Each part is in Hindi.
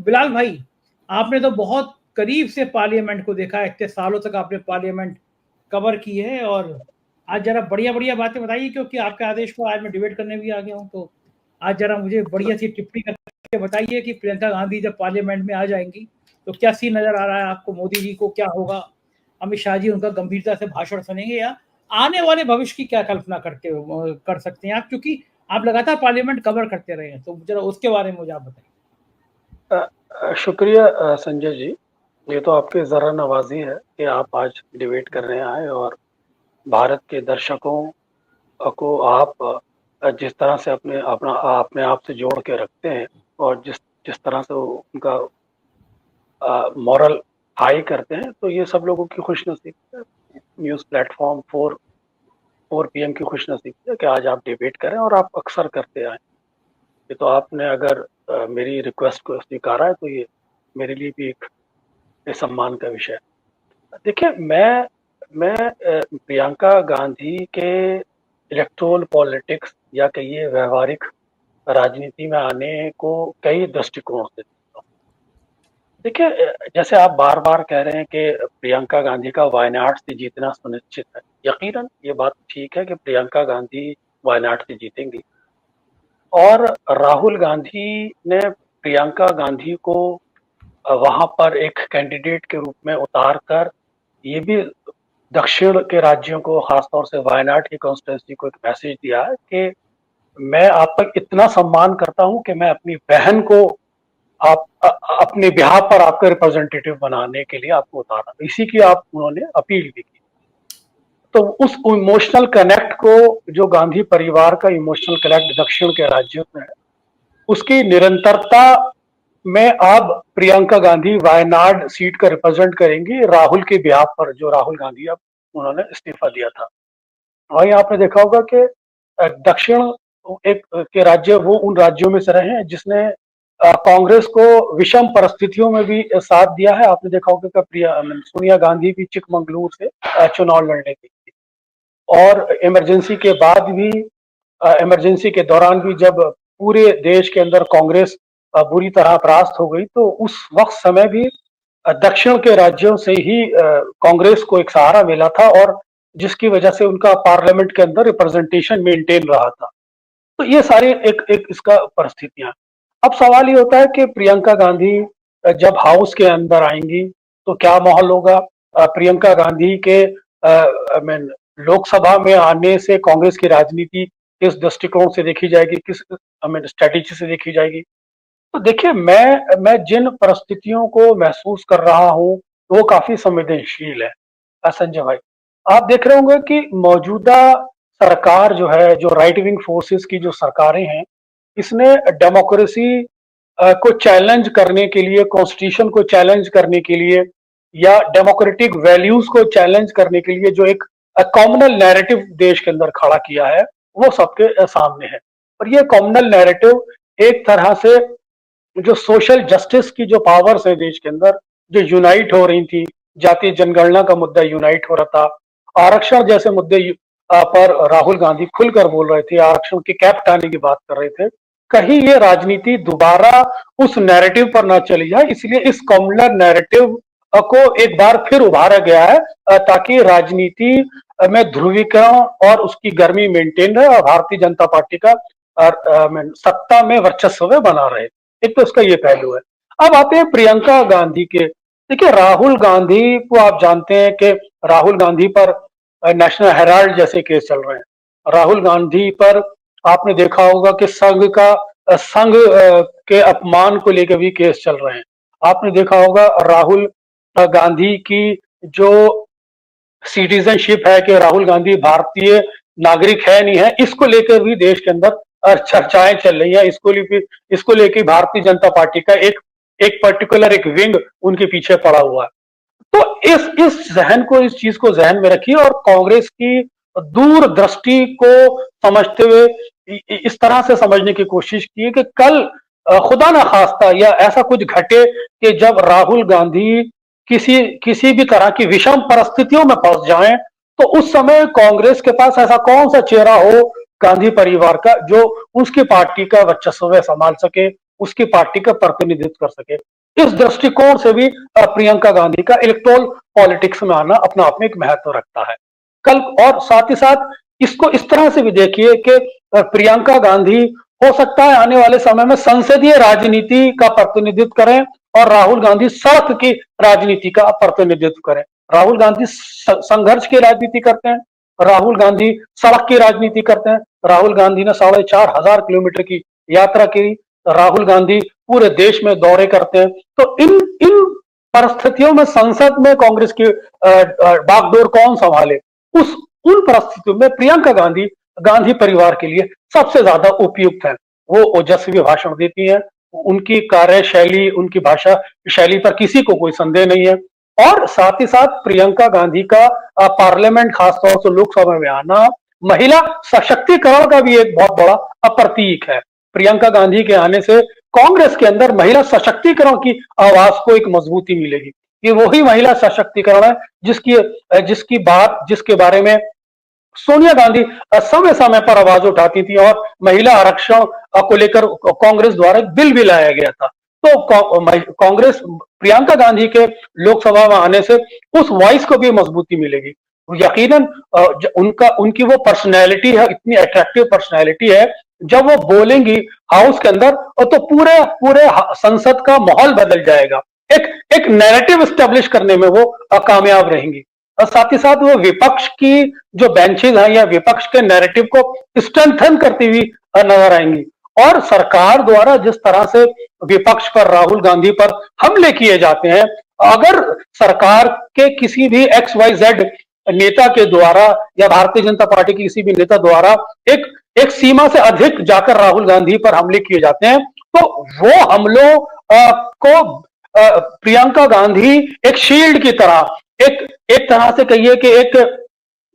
बिलाल भाई, आपने तो बहुत करीब से पार्लियामेंट को देखा है, इतने सालों तक आपने पार्लियामेंट कवर की है और आज जरा बढ़िया-बढ़िया बातें बताइए क्योंकि आपके आदेश पर आज मैं डिबेट करने भी आ गया हूँ, तो आज जरा मुझे बढ़िया सी टिप्पणी करके बताइए कि प्रियंका गांधी जब पार्लियामेंट में आ जाएँगी, तो क्या सीन नज़र आ रहा है आपको? मोदी जी को क्या होगा? अमित शाह जी उनका गंभीरता से भाषण सुनेंगे या आने वाले भविष्य की क्या कल्पना कर सकते हैं आप? क्योंकि आप लगातार पार्लियामेंट कवर करते रहे हैं, तो ज़रा उसके बारे में मुझे आप बताइए। शुक्रिया संजय जी। ये तो आपकी ज़रा नवाज़ी है कि आप आज डिबेट करने आए और भारत के दर्शकों को आप जिस तरह से अपने आप से जोड़ के रखते हैं और जिस जिस तरह से वो उनका मॉरल हाई करते हैं, तो ये सब लोगों की खुशनसीबी है। न्यूज़ प्लेटफ़ॉर्म 4 पीएम की खुशनसीबी है कि आज आप डिबेट करें और आप अक्सर करते आए। ये तो आपने अगर मेरी रिक्वेस्ट को स्वीकारा है, तो ये मेरे लिए भी एक सम्मान का विषय है। देखिए, मैं प्रियंका गांधी के इलेक्टोरल पॉलिटिक्स या कहिए व्यवहारिक राजनीति में आने को कई दृष्टिकोण से देखता हूँ। देखिए, जैसे आप बार-बार कह रहे हैं कि प्रियंका गांधी का वायनाड से जीतना सुनिश्चित है। यकीनन ये बात ठीक है कि प्रियंका गांधी वायनाड से जीतेंगी और राहुल गांधी ने प्रियंका गांधी को वहां पर एक कैंडिडेट के रूप में उतार कर ये भी दक्षिण के राज्यों को, खासतौर से वायनाड की कॉन्स्टिट्यूंसी को एक मैसेज दिया है कि मैं आप पर इतना सम्मान करता हूं कि मैं अपनी बहन को अपने बिहाफ पर आपका रिप्रेजेंटेटिव बनाने के लिए आपको उतारा। इसी की उन्होंने अपील भी की। तो उस इमोशनल कनेक्ट को, जो गांधी परिवार का इमोशनल कनेक्ट दक्षिण के राज्यों में है, उसकी निरंतरता में अब प्रियंका गांधी वायनाड सीट का रिप्रेजेंट करेंगी राहुल के बिहाफ पर, जो राहुल गांधी अब उन्होंने इस्तीफा दिया था। वहीं आपने देखा होगा कि दक्षिण एक के राज्य वो उन राज्यों में से रहे हैं जिसने कांग्रेस को विषम परिस्थितियों में भी साथ दिया है। आपने देखा होगा कि सोनिया गांधी भी चिकमंगलुरु से चुनाव लड़ने की थी और इमरजेंसी के बाद भी, इमरजेंसी के दौरान भी जब पूरे देश के अंदर कांग्रेस बुरी तरह परास्त हो गई, तो उस वक्त समय भी दक्षिण के राज्यों से ही कांग्रेस को एक सहारा मिला था और जिसकी वजह से उनका पार्लियामेंट के अंदर रिप्रेजेंटेशन मेंटेन रहा था। तो ये सारी एक एक इसका परिस्थितियां। अब सवाल ये होता है कि प्रियंका गांधी जब हाउस के अंदर आएंगी तो क्या माहौल होगा? प्रियंका गांधी के लोकसभा में आने से कांग्रेस की राजनीति किस दृष्टिकोण से देखी जाएगी, किस स्ट्रेटेजी से देखी जाएगी? तो देखिए, मैं जिन परिस्थितियों को महसूस कर रहा हूँ वो काफी संवेदनशील है संजय भाई। आप देख रहे होंगे कि मौजूदा सरकार जो है, जो राइट विंग फोर्सेस की जो सरकारें हैं, इसने डेमोक्रेसी को चैलेंज करने के लिए, कॉन्स्टिट्यूशन को चैलेंज करने के लिए या डेमोक्रेटिक वैल्यूज को चैलेंज करने के लिए जो एक कॉमनल नैरेटिव देश के अंदर खड़ा किया है, वो सबके सामने है। और ये कॉमनल नैरेटिव एक तरह से जो सोशल जस्टिस की जो पावर्स है देश के अंदर, जो यूनाइट हो रही थी, जातीय जनगणना का मुद्दा यूनाइट हो रहा था, आरक्षण जैसे मुद्दे पर राहुल गांधी खुलकर बोल रहे थे, आरक्षण की कैप हटाने की बात कर रहे थे। कहीं ये राजनीति दोबारा उस नैरेटिव पर ना चली जाए, इसलिए इस कॉमनल नैरेटिव को एक बार फिर उभारा गया है ताकि राजनीति में ध्रुवीकरण और उसकी गर्मी मेंटेन रहे और भारतीय जनता पार्टी का सत्ता में वर्चस्व बना रहे। एक तो उसका ये पहलू है। अब आते हैं प्रियंका गांधी के। देखिए, राहुल गांधी को आप जानते हैं कि राहुल गांधी पर नेशनल हेराल्ड जैसे केस चल रहे हैं। राहुल गांधी पर आपने देखा होगा कि संघ के अपमान को लेकर भी केस चल रहे हैं। आपने देखा होगा राहुल गांधी की जो सिटीजनशिप है कि राहुल गांधी भारतीय नागरिक है नहीं है, इसको लेकर भी देश के अंदर चर्चाएं चल रही है। इसको लेकर भारतीय जनता पार्टी का एक पर्टिकुलर एक विंग उनके पीछे पड़ा हुआ है। तो इस चीज को जहन में रखिए और कांग्रेस की दूरदृष्टि को समझते हुए इस तरह से समझने की कोशिश की कि कल खुदा ना खास्ता या ऐसा कुछ घटे कि जब राहुल गांधी किसी किसी भी तरह की विषम परिस्थितियों में फंस जाएं, तो उस समय कांग्रेस के पास ऐसा कौन सा चेहरा हो गांधी परिवार का जो उसकी पार्टी का वर्चस्व संभाल सके, उसकी पार्टी का प्रतिनिधित्व कर सके। इस दृष्टिकोण से भी प्रियंका गांधी का इलेक्टोरल पॉलिटिक्स में आना अपना आप में एक महत्व रखता है। कल और साथ ही साथ इसको इस तरह से भी देखिए कि प्रियंका गांधी हो सकता है आने वाले समय में संसदीय राजनीति का प्रतिनिधित्व करें और राहुल गांधी सड़क की राजनीति का प्रतिनिधित्व करें। राहुल गांधी संघर्ष की राजनीति करते हैं, राहुल गांधी सड़क की राजनीति करते हैं। राहुल गांधी ने 4,500 किलोमीटर की यात्रा की, राहुल गांधी पूरे देश में दौरे करते हैं। तो इन इन परिस्थितियों में संसद में कांग्रेस की बागडोर कौन संभाले, उस उन परिस्थितियों में प्रियंका गांधी गांधी परिवार के लिए सबसे ज्यादा उपयुक्त है। वो ओजस्वी भाषण देती हैं, उनकी कार्यशैली, उनकी भाषा शैली पर किसी को कोई संदेह नहीं है। और साथ ही साथ प्रियंका गांधी का पार्लियामेंट खासतौर से लोकसभा में आना महिला सशक्तिकरण का भी एक बहुत बड़ा प्रतीक है। प्रियंका गांधी के आने से कांग्रेस के अंदर महिला सशक्तिकरण की आवाज को एक मजबूती मिलेगी। ये वही महिला सशक्तिकरण है जिसके बारे में सोनिया गांधी समय समय पर आवाज उठाती थी और महिला आरक्षण को लेकर कांग्रेस द्वारा एक बिल भी लाया गया था। तो कांग्रेस प्रियंका गांधी के लोकसभा में आने से उस वॉइस को भी मजबूती मिलेगी। यकीनन उनकी वो पर्सनैलिटी है, इतनी अट्रैक्टिव पर्सनैलिटी है, जब वो बोलेंगी हाउस के अंदर तो पूरे पूरे संसद का माहौल बदल जाएगा। एक एक नैरेटिव स्टेब्लिश करने में वो कामयाब रहेंगी। और साथ ही साथ वो विपक्ष की जो बेंचेज हैं या विपक्ष के नैरेटिव को स्ट्रेंथन करती हुई नजर आएंगी। और सरकार द्वारा जिस तरह से विपक्ष पर, राहुल गांधी पर हमले किए जाते हैं, अगर सरकार के किसी भी XYZ नेता के द्वारा या भारतीय जनता पार्टी के किसी भी नेता द्वारा एक एक सीमा से अधिक जाकर राहुल गांधी पर हमले किए जाते हैं, तो वो हमलों को प्रियंका गांधी एक शील्ड की तरह, एक तरह से कहिए कि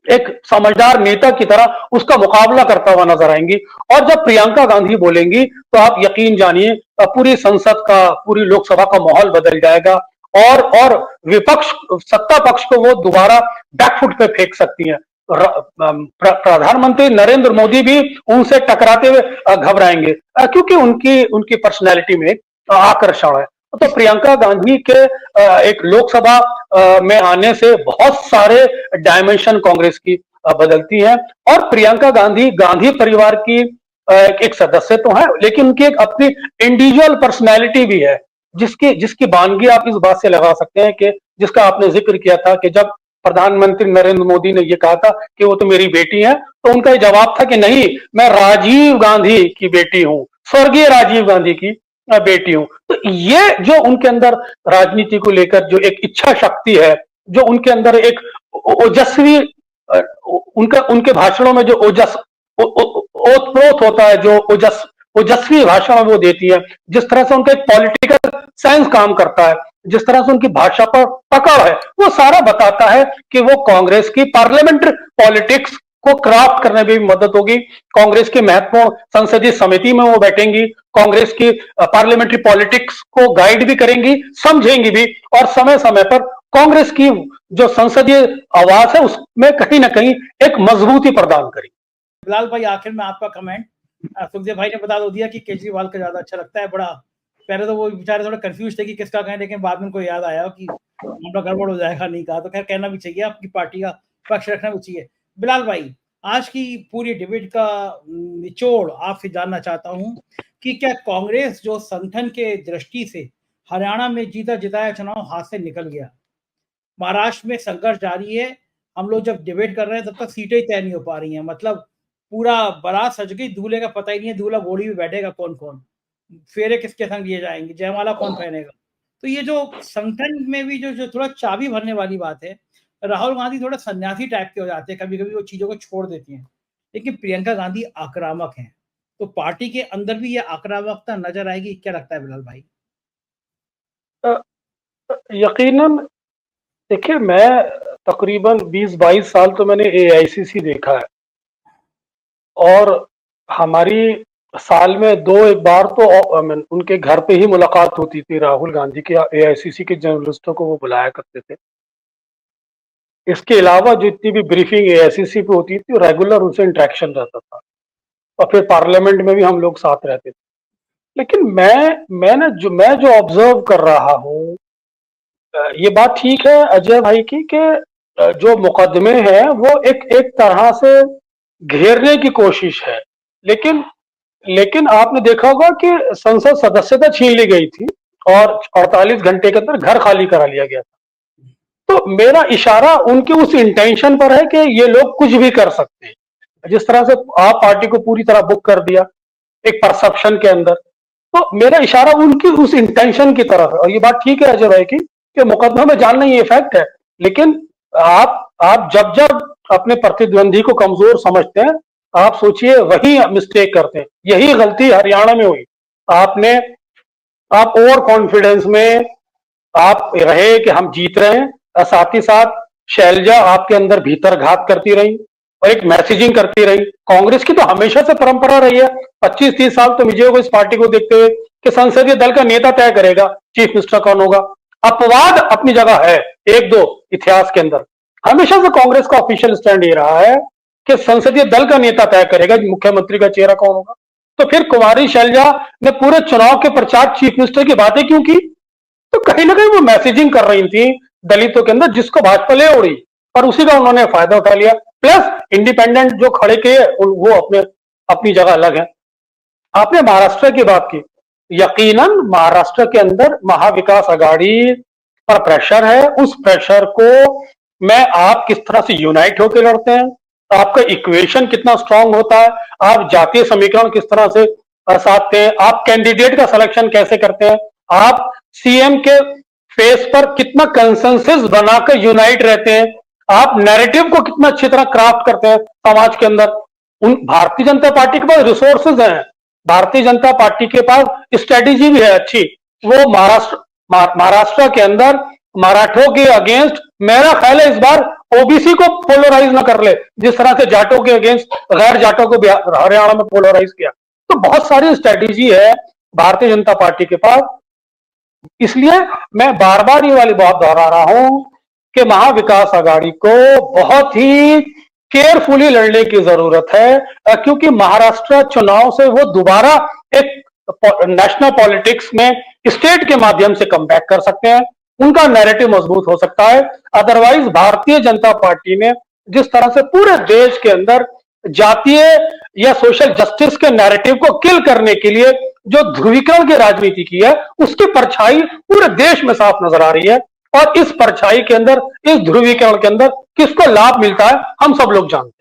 एक समझदार नेता की तरह उसका मुकाबला करता हुआ नजर आएंगी। और जब प्रियंका गांधी बोलेंगी तो आप यकीन जानिए पूरी संसद का, पूरी लोकसभा का माहौल बदल जाएगा और विपक्ष, सत्ता पक्ष को वो दोबारा बैकफुट पे फेंक सकती हैं। प्रधानमंत्री नरेंद्र मोदी भी उनसे टकराते हुए घबराएंगे, क्योंकि उनकी पर्सनैलिटी में आकर्षण है। तो प्रियंका गांधी के एक लोकसभा में आने से बहुत सारे डायमेंशन कांग्रेस की बदलती हैं। और प्रियंका गांधी गांधी परिवार की एक सदस्य तो है, लेकिन उनकी एक अपनी इंडिविजुअल पर्सनैलिटी भी है, जिसकी बानगी आप इस बात से लगा सकते हैं कि जिसका आपने जिक्र किया था कि जब प्रधानमंत्री नरेंद्र मोदी ने यह कहा था कि वो तो मेरी बेटी है, तो उनका जवाब था कि नहीं, मैं राजीव गांधी की बेटी हूं, स्वर्गीय राजीव गांधी की बेटी हूं। तो ये जो उनके अंदर राजनीति को लेकर जो एक इच्छा शक्ति है, जो उनके अंदर एक ओजस्वी, उनके भाषणों में जो ओतप्रोत होता है, जो ओजस्वी भाषण वो देती है, जिस तरह से उनका एक पॉलिटिकल साइंस काम करता है, जिस तरह से उनकी भाषा पर पकड़ है, वो सारा बताता है कि वो कांग्रेस की पार्लियामेंट्री पॉलिटिक्स को क्राफ्ट करने में भी मदद होगी। कांग्रेस की महत्वपूर्ण संसदीय समिति में वो बैठेंगी, कांग्रेस की पार्लियामेंट्री पॉलिटिक्स को गाइड भी करेंगी, समझेंगी भी, और समय समय पर कांग्रेस की जो संसदीय आवाज है उसमें कहीं ना कहीं एक मजबूती प्रदान करेंगी। बिलाल भाई, आखिर में आपका कमेंट। सुखदेव भाई ने बता दिया कि केजरीवाल का ज्यादा अच्छा लगता है। बड़ा पहले तो वो बेचारे थोड़े कंफ्यूज थे कि किसका कहें, लेकिन बाद में उनको याद आया कि मामला गड़बड़ हो जाएगा, नहीं कहा तो खैर कहना भी चाहिए, आपकी पार्टी का पक्ष रखना भी चाहिए। बिलाल भाई, आज की पूरी डिबेट का निचोड़ आपसे जानना चाहता हूं कि क्या कांग्रेस जो संगठन के दृष्टि से हरियाणा में जीता जिताया चुनाव हाथ से निकल गया, महाराष्ट्र में संघर्ष जारी है, हम लोग जब डिबेट कर रहे हैं तब तक सीटें तय नहीं हो पा रही हैं, मतलब पूरा बारात सज गई, दूल्हे का पता ही नहीं है दूल्हा घोड़ी में बैठेगा कौन कौन, फेरे किसके संग लिए जाएंगे, जयमाला कौन पहनेगा। तो ये जो संगठन में भी जो थोड़ा चाबी भरने वाली बात है, राहुल गांधी थोड़ा सन्यासी टाइप के हो जाते हैं, कभी कभी वो चीजों को छोड़ देती हैं, लेकिन प्रियंका गांधी आक्रामक हैं, तो पार्टी के अंदर भी ये आक्रामकता नजर आएगी, क्या लगता है बिलाल भाई? यकीनन देखिए, मैं तकरीबन 20-22 साल तो मैंने AICC देखा है, और हमारी साल में 2-1 बार तो उनके घर पे ही मुलाकात होती थी। राहुल गांधी के AICC के जर्नलिस्टों को वो बुलाया करते थे। इसके अलावा जितनी भी ब्रीफिंग AICC पे होती थी, रेगुलर उनसे इंटरेक्शन रहता था, और फिर पार्लियामेंट में भी हम लोग साथ रहते थे। लेकिन मैं जो ऑब्जर्व कर रहा हूँ, ये बात ठीक है अजय भाई की कि जो मुकदमे हैं वो एक एक तरह से घेरने की कोशिश है, लेकिन लेकिन आपने देखा होगा कि संसद सदस्यता छीन ली गई थी और 48 घंटे के अंदर घर खाली करा लिया गया। तो मेरा इशारा उनके उस इंटेंशन पर है कि ये लोग कुछ भी कर सकते हैं। जिस तरह से आप पार्टी को पूरी तरह बुक कर दिया एक परसेप्शन के अंदर, तो मेरा इशारा उनकी उस इंटेंशन की तरफ है। और ये बात ठीक है अजय भाई की कि मुकदमे में जान नहीं ये फैक्ट है, लेकिन आप जब जब अपने प्रतिद्वंदी को कमजोर समझते हैं, आप सोचिए वही मिस्टेक करते हैं। यही गलती हरियाणा में हुई। आपने आप ओवर कॉन्फिडेंस में आप रहे कि हम जीत रहे हैं, और साथ ही साथ शैलजा आपके अंदर भीतर घात करती रही और एक मैसेजिंग करती रही। कांग्रेस की तो हमेशा से परंपरा रही है, 25-30 साल तो मुझे को इस पार्टी को देखते हुए, कि संसदीय दल का नेता तय करेगा चीफ मिनिस्टर कौन होगा। अपवाद अपनी जगह है, एक दो इतिहास के अंदर। हमेशा से कांग्रेस का ऑफिशियल स्टैंड ये रहा है कि संसदीय दल का नेता तय करेगा मुख्यमंत्री का चेहरा कौन होगा। तो फिर कुमारी शैलजा ने पूरे चुनाव के प्रचार चीफ मिनिस्टर की बातें क्यों की? तो कहीं ना कहीं वो मैसेजिंग कर रही थी दलितों के अंदर, जिसको भाजपा ले उड़ी और उसी का उन्होंने फायदा उठा लिया। प्लस इंडिपेंडेंट जो खड़े किए वो अपने अपनी जगह अलग है। आपने महाराष्ट्र की बात की, यकीनन महाराष्ट्र के अंदर महाविकास आघाड़ी पर प्रेशर है। उस प्रेशर को मैं आप किस तरह से यूनाइट होकर लड़ते हैं, आपका इक्वेशन कितना स्ट्रांग होता है, आप जातीय समीकरण किस तरह से साधते हैं, आप कैंडिडेट का सिलेक्शन कैसे करते हैं, आप सीएम के फेस पर कितना कंसेंसस बनाकर यूनाइट रहते हैं, आप नैरेटिव को कितना अच्छी तरह क्राफ्ट करते हैं समाज के अंदर। उन भारतीय जनता पार्टी के पास रिसोर्सेज हैं, भारतीय जनता पार्टी के पास स्ट्रेटेजी भी है अच्छी। वो महाराष्ट्र के अंदर मराठों के अगेंस्ट, मेरा ख्याल है इस बार ओबीसी को पोलराइज ना कर ले, जिस तरह से जाटों के अगेंस्ट गैर जाटों को हरियाणा में पोलराइज किया। तो बहुत सारी स्ट्रेटेजी है भारतीय जनता पार्टी के पास। इसलिए मैं बार बार ये वाली बात दोहरा रहा हूं कि महाविकास आघाड़ी को बहुत ही केयरफुली लड़ने की जरूरत है, क्योंकि महाराष्ट्र चुनाव से वो दोबारा एक नेशनल पॉलिटिक्स में स्टेट के माध्यम से कम बैक कर सकते हैं, उनका नैरेटिव मजबूत हो सकता है। अदरवाइज भारतीय जनता पार्टी ने जिस तरह से पूरे देश के अंदर जातीय या सोशल जस्टिस के नैरेटिव को किल करने के लिए जो ध्रुवीकरण की राजनीति की है, उसकी परछाई पूरे देश में साफ नजर आ रही है। और इस परछाई के अंदर, इस ध्रुवीकरण के अंदर किसको लाभ मिलता है हम सब लोग जानते हैं।